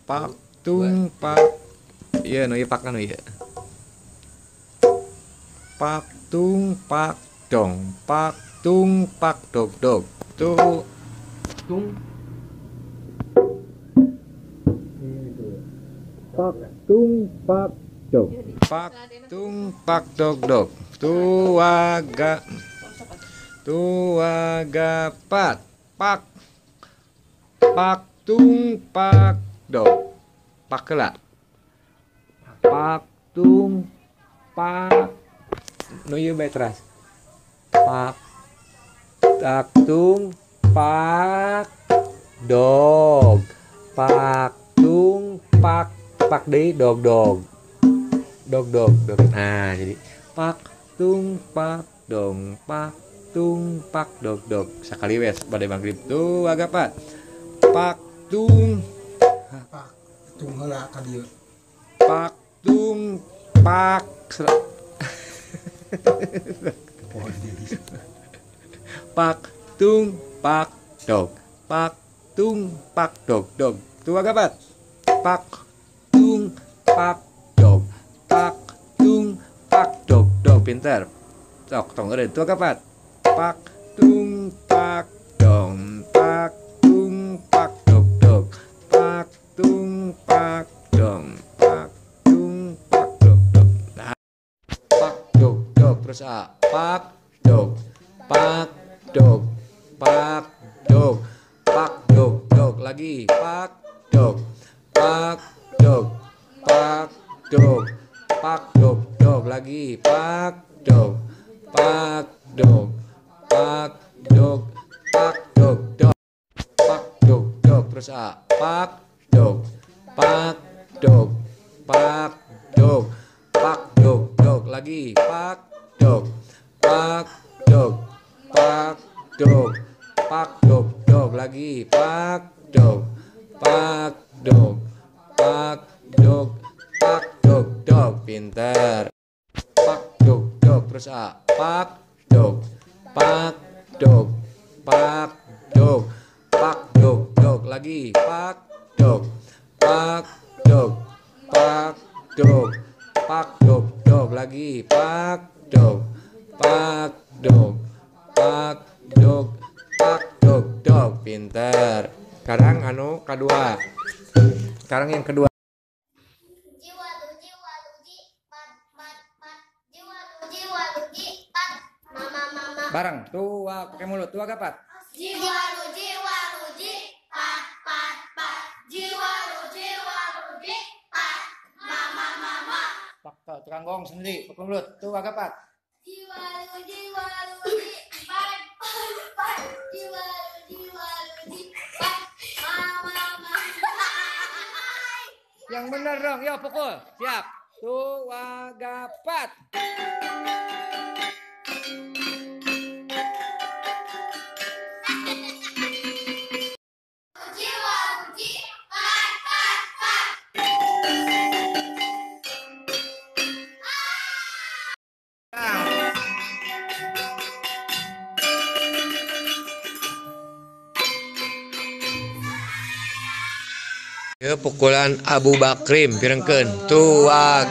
Pak tung pak. Iya nu ieu pak anu ieu. Pak tung pak dong. Pak tung pak dog dog. Tuh tung. Pak tung pak dog. Pak tung pak dog dog. Tuaga pat. Pak pak tung pak dog. Pak heula. Pak tung pak nu ieu bae teras. Pak tak tung pak dog. Pak tung pak pak deui dog dog. Dog dog dog. Nah, jadi pak tung pak dong pak tung pak dog dog. Sakali wes bade magrib tuh agak pat. Pak tung heula ka dieu. Pak tung pak pak tung pak dog. Pak tung pak dog dog. Tuh agak pat. Pak tung pak dog. Pak tung pak dog dog. Pinter. Sok tong eureun tuh agak pat. Pak tung pak dong. Pak tung pak dog dog. Pak tung pak dong. Pak tung pak dog dog. Nah. Pak dog dog terus A. Pak dog. Pak dog. Pak dog. Pak dog dog lagi. Pak dog. Pak dog. Pak dog. Pak dog dog lagi. Pak dog. Pak dog. Pak dog. Pak dog dog. Pak dog dog terus A. Pak dog. Pak dog. Pak dog. Pak dog dog lagi. Pak dog. Pak dog. Pak dog. Pak dog dog lagi. Pak dog. Pak dog. Pak dog. Pak dog dog. Pinter. Pak dog dog terus A. Pak dog. Pak dog. Pak dog. Pak dog dog lagi. Pak dog. Pak dog. Pak dog. Pak dog dog lagi. Pak dog. Pak dog. Pak dog. Pak dog dog. Pinter. Sekarang anu kedua. Sekarang yang kedua. Bareng tua pakai mulut tua gapat. Jiwa ruji pat pat pat. Jiwa ruji pat mama mama. Pak tukang gong sendiri pakai mulut tua gapat. Jiwa ruji pat pat pat. Jiwa ruji pat mama mama. Yang benar dong, yuk pukul. Siap. Tua gapat. Ya pukulan Abu Bakrim pirengkeun tuag.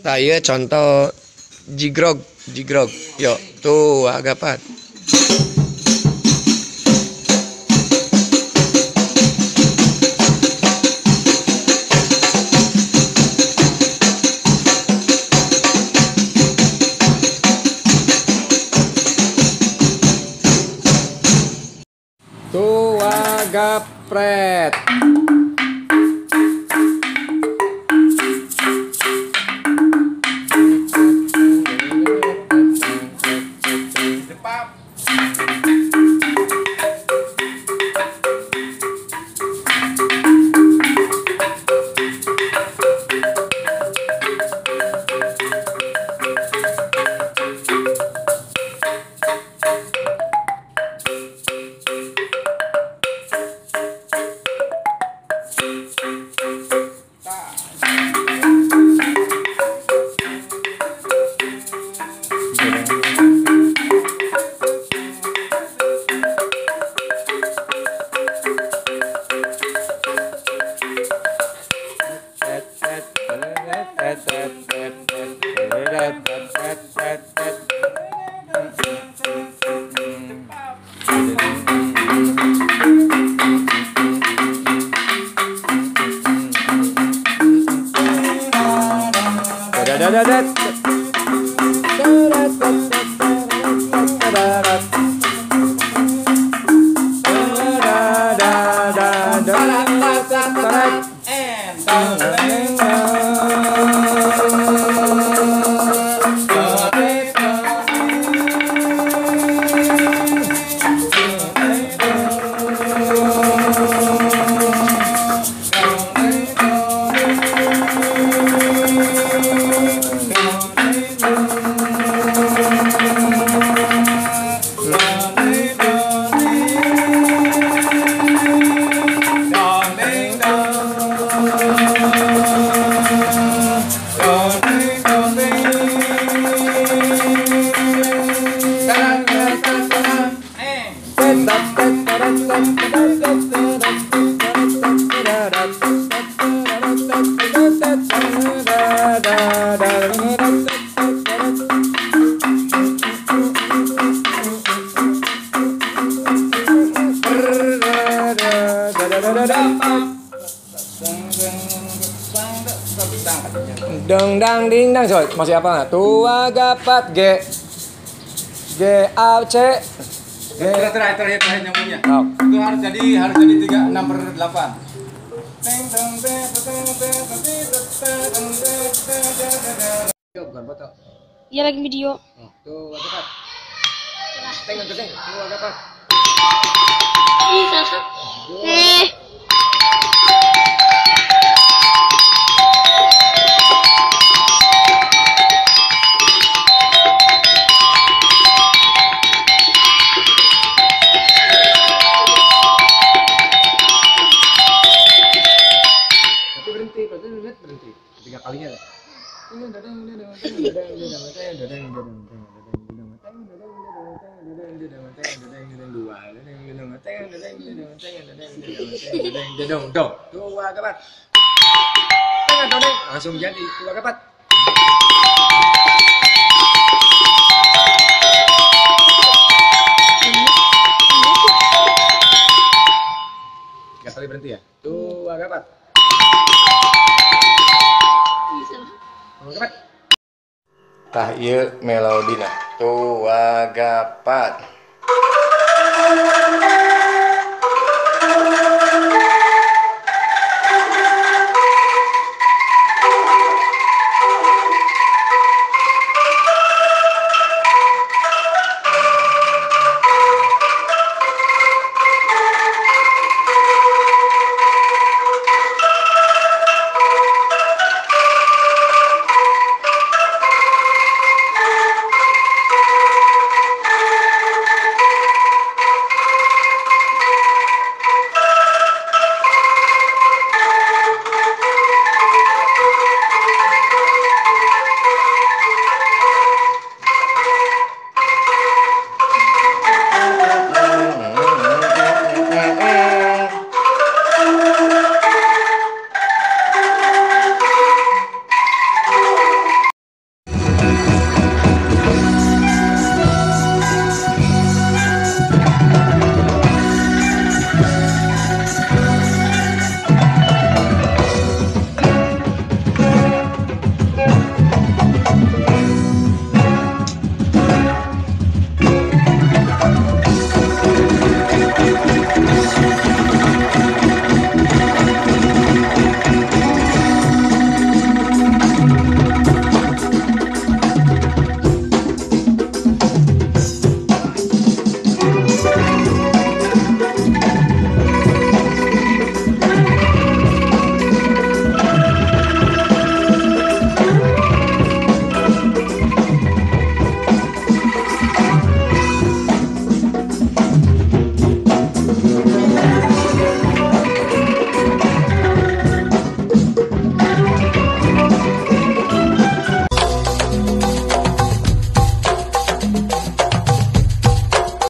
Saya contoh jigrog. Yuk, tuh agapat. Tuh agapret. Deng dang ding dang, coy. Masih apa nggak? Tua gapat G A C G. Terakhir nyambungnya. Oh. Itu harus jadi 6/8. Bukan foto. Iya lagi video. Tua gapat. Tengok teng. Tua gapat. Ih, kakak. Berhenti 3 kalinya deh. Tua gapat. Langsung jadi tua gapat. Tiga kali berhenti ya. Tua gapat. Tah ieu melodina tua gapat.